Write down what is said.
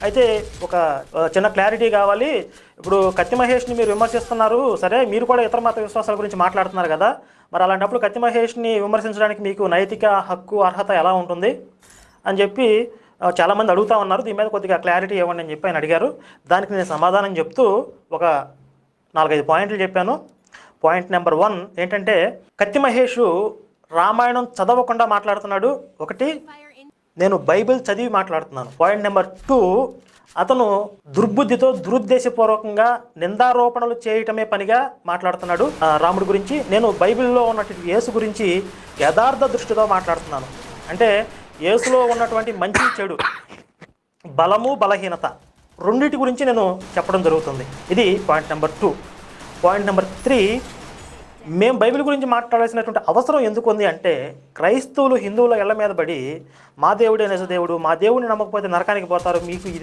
అయితే ఒక చిన్న క్లారిటీ కావాలి. ఇప్పుడు కత్తి మహేష్ని మీరు విమర్శిస్తున్నారు, సరే మీరు కూడా ఇతర మత విశ్వాసాల గురించి మాట్లాడుతున్నారు కదా, మరి అలాంటప్పుడు కత్తి మహేష్ని విమర్శించడానికి మీకు నైతిక హక్కు అర్హత ఎలా ఉంటుంది అని చెప్పి చాలామంది అడుగుతూ ఉన్నారు. దీని మీద కొద్దిగా క్లారిటీ ఇవ్వండి అని చెప్పి ఆయన అడిగారు. దానికి నేను సమాధానం చెప్తూ ఒక 4-5 పాయింట్లు చెప్పాను. పాయింట్ నెంబర్ 1 ఏంటంటే, కత్తి మహేష్ రామాయణం చదవకుండా మాట్లాడుతున్నాడు. ఒకటి, నేను బైబిల్ చదివి మాట్లాడుతున్నాను. పాయింట్ నెంబర్ 2, అతను దుర్బుద్ధితో దురుద్దేశపూర్వకంగా నిందారోపణలు చేయటమే పనిగా మాట్లాడుతున్నాడు రాముడి గురించి. నేను బైబిల్లో ఉన్నటువంటి యేసు గురించి యథార్థ దృష్టితో మాట్లాడుతున్నాను. అంటే యేసులో ఉన్నటువంటి మంచి చెడు, బలము బలహీనత రెండింటి గురించి నేను చెప్పడం జరుగుతుంది. ఇది పాయింట్ నెంబర్ 2. పాయింట్ నెంబర్ 3, మేము బైబిల్ గురించి మాట్లాడాల్సినటువంటి అవసరం ఎందుకు ఉంది అంటే, క్రైస్తవులు హిందువుల ఇళ్ల మీద పడి మా దేవుడే నిజ దేవుడు, మా దేవుడిని నమ్మకపోతే నరకానికి పోతారు, మీకు ఇది